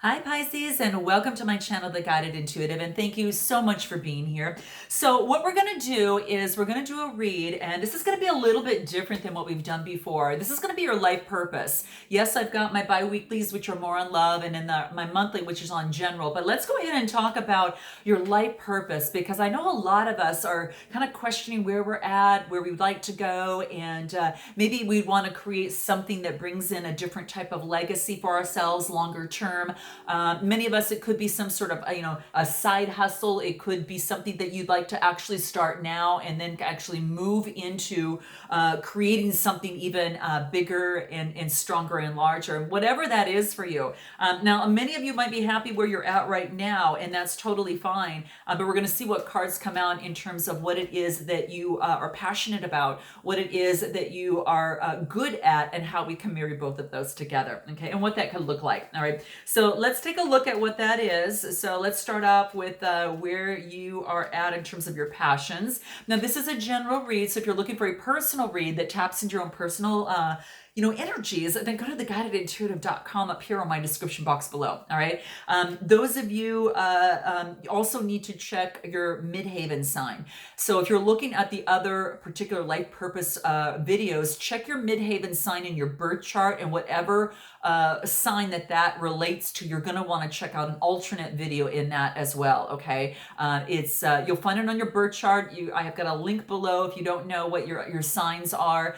Hi Pisces, and welcome to my channel, The Guided Intuitive, and thank you so much for being here. So what we're going to do is we're going to do a read, and this is going to be a little bit different than what we've done before. This is going to be your life purpose. Yes, I've got my bi-weeklies, which are more on love, and then my monthly, which is on general, but let's go ahead and talk about your life purpose, because I know a lot of us are kind of questioning where we're at, where we'd like to go, and maybe we want to create something that brings in a different type of legacy for ourselves longer term. Many of us, it could be some sort of, a side hustle. It could be something that you'd like to actually start now and then actually move into creating something even bigger and stronger and larger, whatever that is for you. Now, many of you might be happy where you're at right now, and that's totally fine. But we're going to see what cards come out in terms of what it is that you are passionate about, what it is that you are good at, and how we can marry both of those together. Okay, and what that could look like. All right, so let's take a look at what that is. So let's start off with where you are at in terms of your passions. Now, this is a general read, so if you're looking for a personal read that taps into your own personal energies, then go to theguidedyintuitive.com up here on my description box below. All right. Those of you also need to check your midhaven sign. So if you're looking at the other particular life purpose videos, check your midhaven sign in your birth chart, and whatever sign that relates to, you're going to want to check out an alternate video in that as well. Okay. It's you'll find it on your birth chart. I have got a link below. If you don't know what your signs are,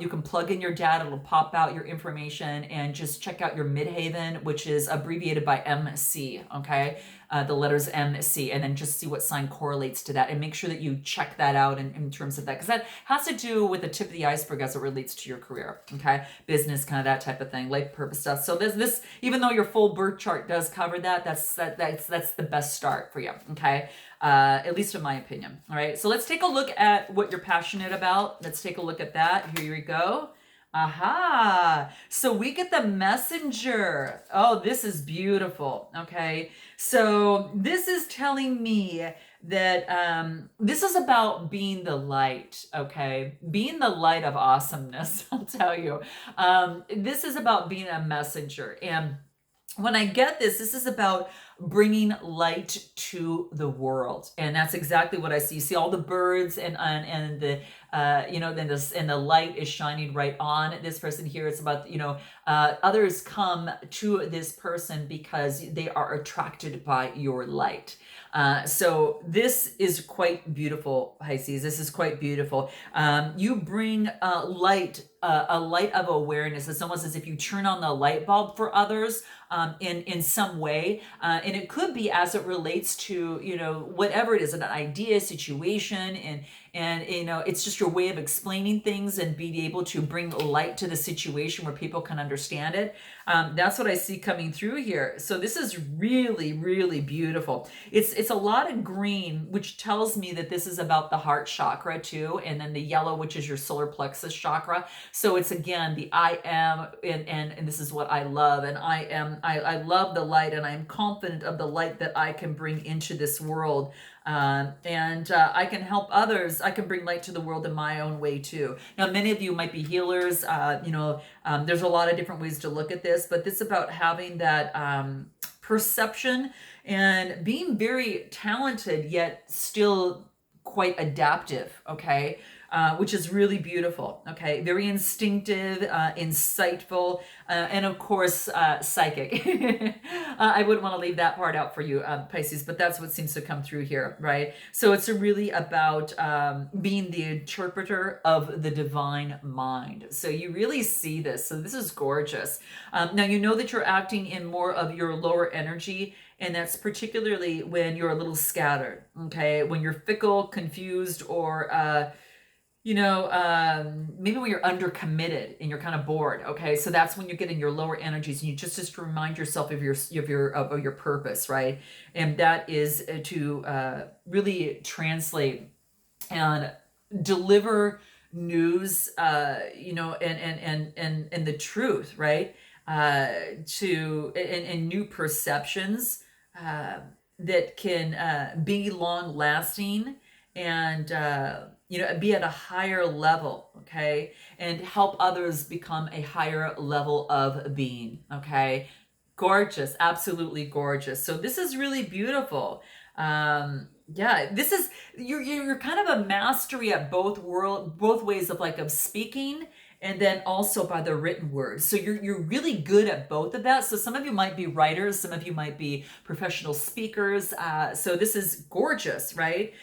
you can plug in your data. It'll pop out your information, and just check out your midhaven, which is abbreviated by MC. Okay. The letters MC, and then just see what sign correlates to that, and make sure that you check that out in terms of that, because that has to do with the tip of the iceberg as it relates to your career, okay, business, kind of that type of thing, life purpose stuff. So this even though your full birth chart does cover that, that's the best start for you, okay, at least in my opinion. All right, so let's take a look at what you're passionate about. Let's take a look at that. Here we go. Aha! So we get the messenger. Oh, this is beautiful. Okay. So this is telling me that this is about being the light. Okay. Being the light of awesomeness, I'll tell you. This is about being a messenger. And when I get this, this is about bringing light to the world, and that's exactly what I see. You see all the birds, and the then this, and the light is shining right on this person here. It's about others come to this person because they are attracted by your light. So this is quite beautiful, Pisces. This is quite beautiful. You bring light, a light of awareness. It's almost as if you turn on the light bulb for others in some way, and it could be as it relates to whatever it is, an idea, situation, and it's just your way of explaining things and being able to bring light to the situation where people can understand it. That's what I see coming through here. So this is really, really beautiful. It's a lot of green, which tells me that this is about the heart chakra too, and then the yellow, which is your solar plexus chakra. So it's again the I am, and this is what I love, and I love the light, and I am confident of the light that I can bring into this world. I can help others. I can bring light to the world in my own way too. Now, many of you might be healers. There's a lot of different ways to look at this, but this is about having that perception and being very talented, yet still quite adaptive. Okay. Which is really beautiful. Okay, very instinctive, insightful, and of course, psychic. I wouldn't want to leave that part out for you, Pisces, but that's what seems to come through here, right? So it's really about being the interpreter of the divine mind. So you really see this. So this is gorgeous. Now you know that you're acting in more of your lower energy, and that's particularly when you're a little scattered. Okay, when you're fickle, confused, or maybe when you're undercommitted and you're kind of bored. Okay, so that's when you get in your lower energies, and you just to remind yourself of your purpose, right? And that is to really translate and deliver news, and the truth, right? And new perceptions that can be long lasting, and be at a higher level, okay, and help others become a higher level of being, okay. Gorgeous, absolutely gorgeous. So this is really beautiful. Yeah, this is you're kind of a mastery at both ways of like of speaking and then also by the written word. So you're really good at both of that. So some of you might be writers, some of you might be professional speakers. So this is gorgeous, right?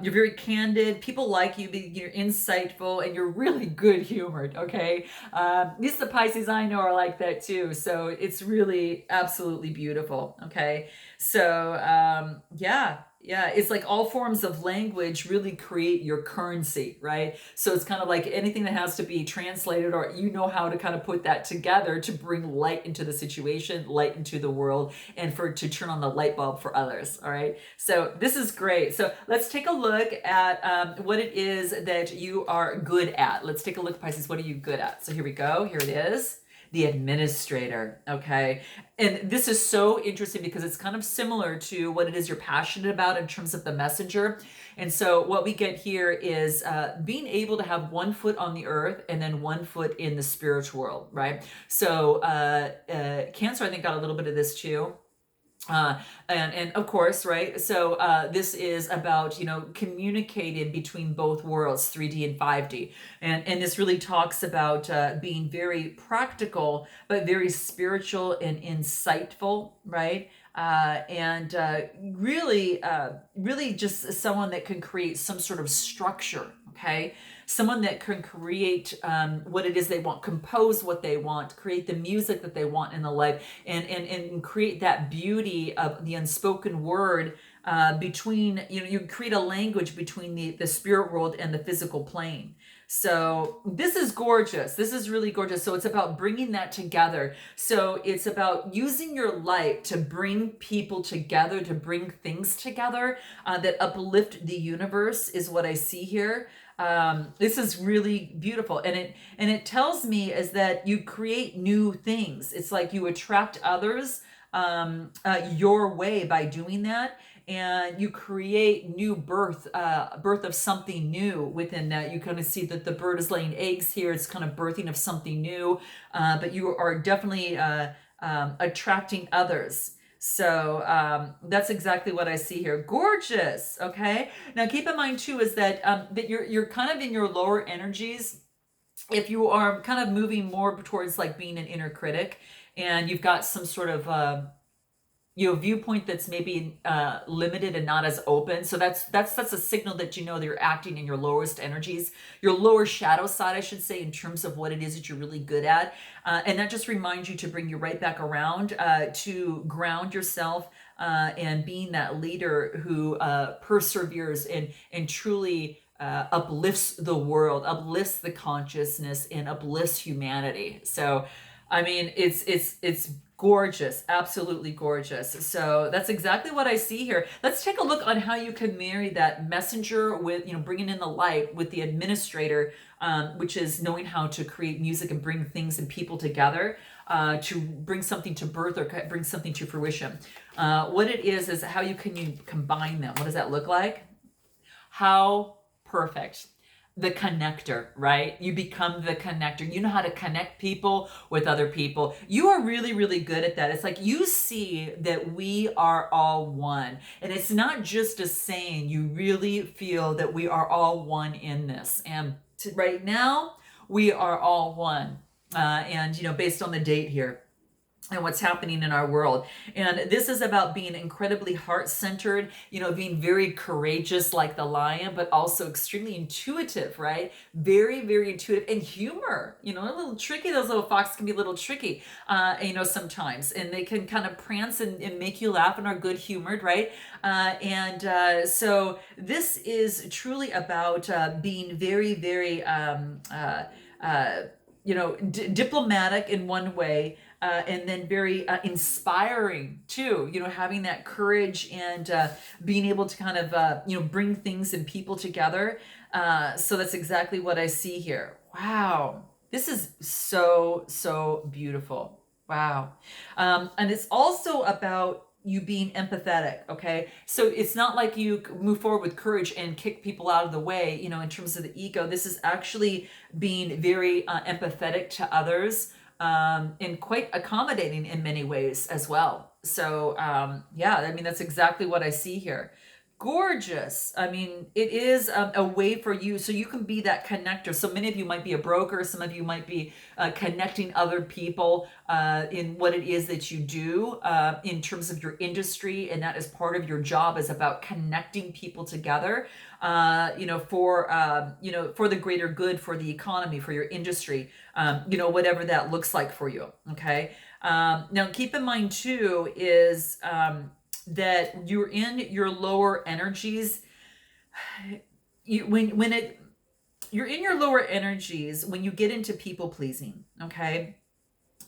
You're very candid. People like you. You're insightful, and you're really good humored. Okay, these are the Pisces I know are like that too. So it's really absolutely beautiful. Okay, so yeah. Yeah, it's like all forms of language really create your currency, right? So it's kind of like anything that has to be translated, or you know how to kind of put that together to bring light into the situation, light into the world, and for to turn on the light bulb for others. All right. So this is great. So let's take a look at what it is that you are good at. Let's take a look, Pisces. What are you good at? So here we go. Here it is. The administrator. Okay. And this is so interesting because it's kind of similar to what it is you're passionate about in terms of the messenger. And so what we get here is being able to have one foot on the earth and then one foot in the spiritual world, right? So Cancer, I think, got a little bit of this too. And of course, right? So this is about, you know, communicating between both worlds, 3D and 5D. And this really talks about being very practical, but very spiritual and insightful, right? Really just someone that can create some sort of structure, okay? Someone that can create what it is they want, compose what they want, create the music that they want in the life, and create that beauty of the unspoken word between, you know, you create a language between the spirit world and the physical plane. So this is gorgeous. This is really gorgeous. So it's about bringing that together. So it's about using your light to bring people together, to bring things together that uplift the universe is what I see here. This is really beautiful, and it tells me is that you create new things. It's like you attract others your way by doing that, and you create new birth of something new within that. You kind of see that the bird is laying eggs here. It's kind of birthing of something new, but you are definitely attracting others. So that's exactly what I see here. Gorgeous. Okay. Now keep in mind too is that that you're kind of in your lower energies. If you are kind of moving more towards like being an inner critic, and you've got some sort of viewpoint that's maybe limited and not as open. So that's a signal that you know that you're acting in your lowest energies, your lower shadow side, I should say, in terms of what it is that you're really good at. And that just reminds you to bring you right back around to ground yourself and being that leader who perseveres and truly uplifts the world, uplifts the consciousness, and uplifts humanity. So I mean, it's gorgeous, absolutely gorgeous. So that's exactly what I see here. Let's take a look on how you can marry that messenger with, you know, bringing in the light with the administrator, which is knowing how to create music and bring things and people together to bring something to birth or bring something to fruition. What it is how you combine them. What does that look like? How perfect. The connector, right? You become the connector. You know how to connect people with other people. You are really, really good at that. It's like you see that we are all one. And it's not just a saying, you really feel that we are all one in this. And right now, we are all one. And, you know, based on the date here and what's happening in our world. And this is about being incredibly heart-centered, you know, being very courageous like the lion, but also extremely intuitive, right? Very, very intuitive. And humor, you know, a little tricky. Those little foxes can be a little tricky, you know, sometimes. And they can kind of prance and make you laugh and are good-humored, right? So this is truly about being very, very, you know, diplomatic in one way, and then very inspiring too, you know, having that courage and being able to kind of, you know, bring things and people together. So that's exactly what I see here. Wow. This is so, so beautiful. Wow. And it's also about you being empathetic, okay? So it's not like you move forward with courage and kick people out of the way, you know, in terms of the ego. This is actually being very empathetic to others, and quite accommodating in many ways as well. So, yeah, I mean, that's exactly what I see here. Gorgeous. I mean, it is a way for you so you can be that connector. So many of you might be a broker, some of you might be connecting other people in what it is that you do in terms of your industry, and that is part of your job, is about connecting people together, for the greater good, for the economy, for your industry, whatever that looks like for you. Okay. Now, keep in mind too is that you're in your lower energies. You're in your lower energies when you get into people pleasing. Okay.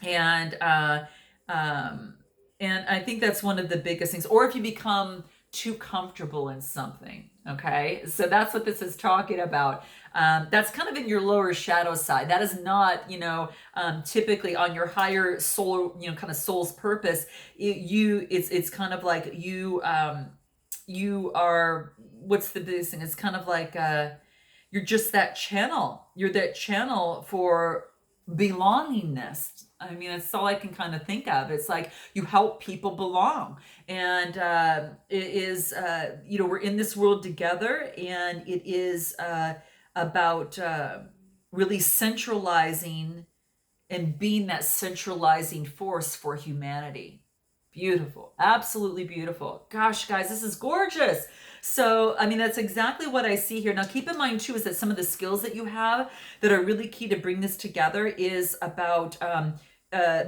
And um, and I think that's one of the biggest things. Or if you become too comfortable in something, okay? So that's what this is talking about. That's kind of in your lower shadow side. That is not, typically on your higher soul, kind of soul's purpose. It's kind of like you are. What's the biggest thing? It's kind of like you're just that channel. You're that channel for belongingness. I mean, that's all I can kind of think of. It's like you help people belong. And it is, we're in this world together, and it is about really centralizing and being that centralizing force for humanity. Beautiful. Absolutely beautiful. Gosh, guys, this is gorgeous. So, I mean, that's exactly what I see here. Now, keep in mind, too, is that some of the skills that you have that are really key to bring this together is about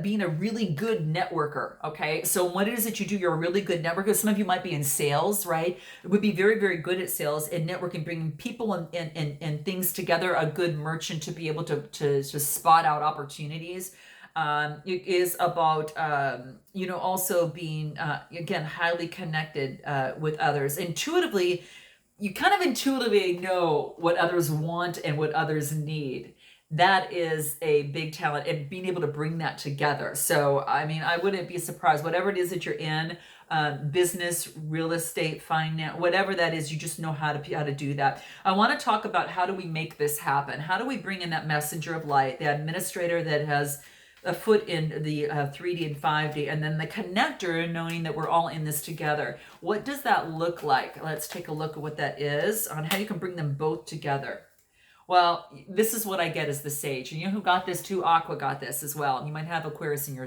being a really good networker. Okay. So, what it is that you do, you're a really good networker. Some of you might be in sales, right? It would be very, very good at sales and networking, bringing people and things together, a good merchant to be able to spot out opportunities. It is about, also being, again, highly connected with others. Intuitively, you kind of intuitively know what others want and what others need. That is a big talent, and being able to bring that together. So, I mean, I wouldn't be surprised, whatever it is that you're in, business, real estate, finance, whatever that is, you just know how to do that. I want to talk about how do we make this happen? How do we bring in that messenger of light, the administrator that has a foot in the 3D and 5D, and then the connector, knowing that we're all in this together. What does that look like? Let's take a look at what that is, on how you can bring them both together. Well, this is what I get as the sage. And you know who got this too? Aqua got this as well. You might have Aquarius in your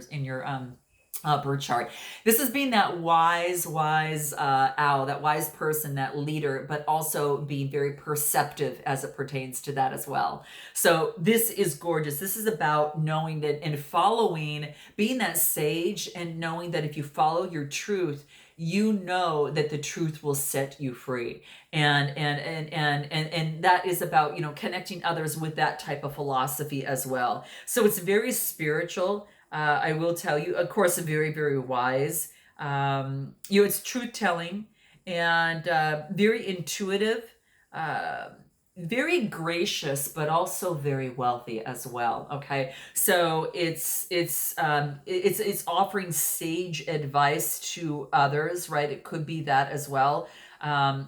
birth chart. This is being that wise owl, that wise person, that leader, but also being very perceptive as it pertains to that as well. So this is gorgeous. This is about knowing that and following, being that sage, and knowing that if you follow your truth, you know that the truth will set you free. And that is about, connecting others with that type of philosophy as well. So it's very spiritual. I will tell you, of course, very, very wise. It's truth telling, and very intuitive, uh, very gracious, but also very wealthy as well. Okay, so it's offering sage advice to others, right? It could be that as well.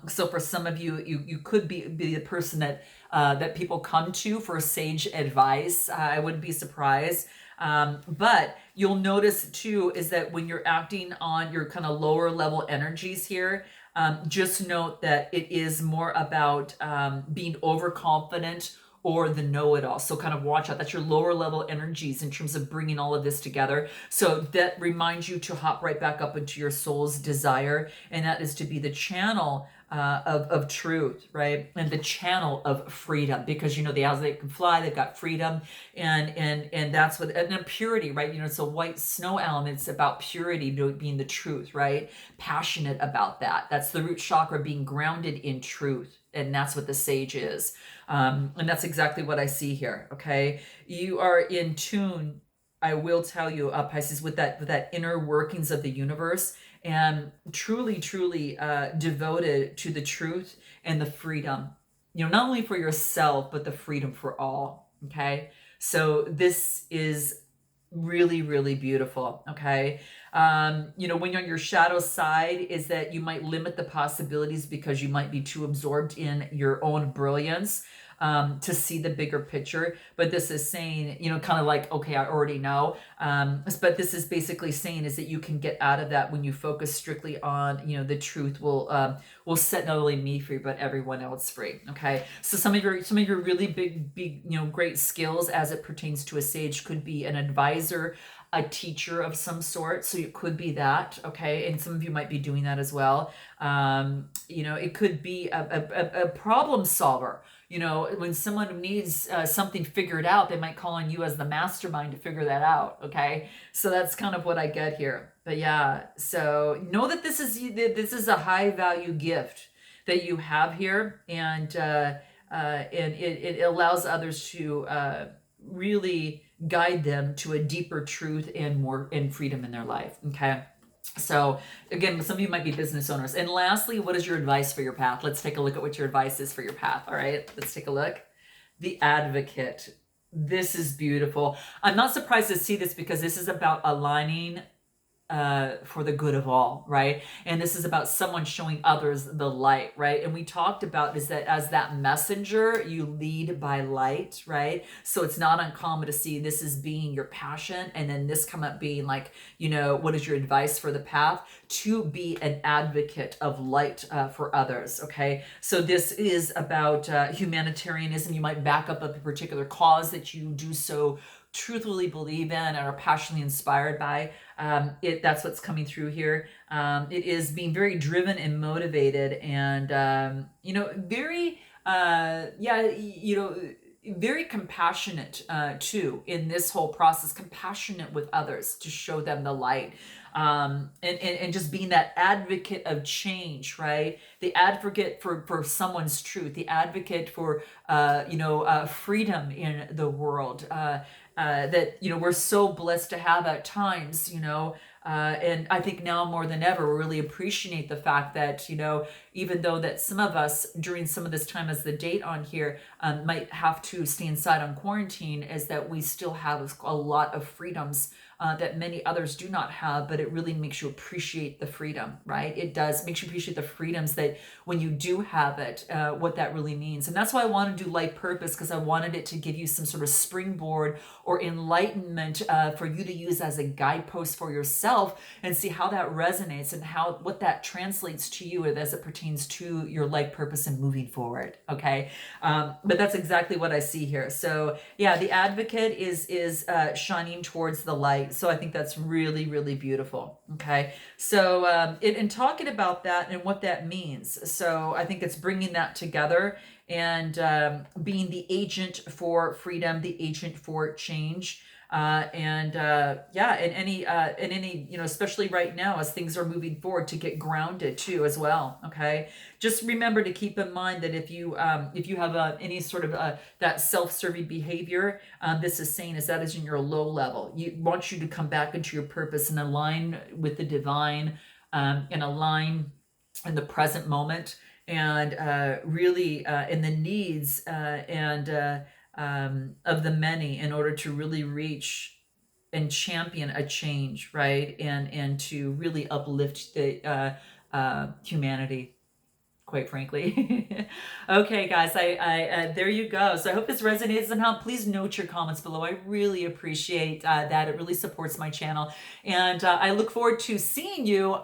So for some of you, you could be the person that people come to for sage advice. I wouldn't be surprised. But you'll notice too is that when you're acting on your kind of lower level energies here, just note that it is more about being overconfident or the know-it-all. So kind of watch out. That's your lower level energies in terms of bringing all of this together. So that reminds you to hop right back up into your soul's desire, and that is to be the channel of truth, right? And the channel of freedom, because the owls, they can fly, they've got freedom, and that's what, and then purity, right? It's a white snow owl, and it's about purity being the truth, right? Passionate about that. That's the root chakra, being grounded in truth, and that's what the sage is. And that's exactly what I see here. Okay, you are in tune, I will tell you, Pisces, with that inner workings of the universe, and truly, truly devoted to the truth and the freedom, not only for yourself, but the freedom for all. Okay. So this is really, really beautiful. Okay. When you're on your shadow side, is that you might limit the possibilities because you might be too absorbed in your own brilliance. to see the bigger picture. But this is saying, you know, kind of like, okay, I already know. But this is basically saying is that you can get out of that when you focus strictly on, you know, the truth will set not only me free but everyone else free. Okay, so some of your really big, you know, great skills as it pertains to a sage could be an advisor, a teacher of some sort. So it could be that, okay, and some of you might be doing that as well. You know, it could be a problem solver. You know, when someone needs something figured out, they might call on you as the mastermind to figure that out. Okay, so that's kind of what I get here. But yeah, so know that this is a high value gift that you have here, and it allows others to really guide them to a deeper truth and more and freedom in their life. Okay. So again, some of you might be business owners. And lastly, what is your advice for your path? Let's take a look at what your advice is for your path. All right, let's take a look. The Advocate. This is beautiful. I'm not surprised to see this because this is about aligning for the good of all, right? And this is about someone showing others the light, right? And we talked about is that as that messenger, you lead by light, right? So it's not uncommon to see this as being your passion, and then this come up being like, you know, what is your advice for the path? To be an advocate of light for others, okay? So this is about humanitarianism. You might back up a particular cause that you do so truthfully believe in and are passionately inspired by. That's what's coming through here. It is being very driven and motivated, and you know, very you know, very compassionate too in this whole process, compassionate with others to show them the light. And just being that advocate of change, right? The advocate for someone's truth, the advocate for freedom in the world. That, you know, we're so blessed to have at times, you know, and I think now more than ever, we really appreciate the fact that, you know, even though that some of us during some of this time as the date on here might have to stay inside on quarantine, is that we still have a lot of freedoms that many others do not have, but it really makes you appreciate the freedom, right? It does makes you appreciate the freedoms that when you do have it, what that really means. And that's why I want to do Life Purpose, because I wanted it to give you some sort of springboard or enlightenment for you to use as a guidepost for yourself and see how that resonates and what that translates to you as it pertains to your life purpose and moving forward. Okay. But that's exactly what I see here. So yeah, the Advocate is shining towards the light. So I think that's really, really beautiful. Okay. So in talking about that and what that means, so I think it's bringing that together and being the agent for freedom, the agent for change. And in any, you know, especially right now as things are moving forward, to get grounded too as well. Okay, just remember to keep in mind that if you have any sort of that self-serving behavior, this is saying is that is in your low level. You want you to come back into your purpose and align with the divine, and align in the present moment, and really in the needs of the many, in order to really reach and champion a change, right? And to really uplift the humanity, quite frankly. Okay, guys, I there you go. So I hope this resonates somehow. Please note your comments below. I really appreciate that. It really supports my channel, and I look forward to seeing you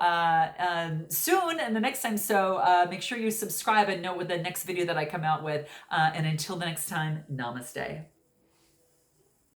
soon and the next time. So make sure you subscribe and know with the next video that I come out with. And until the next time, namaste.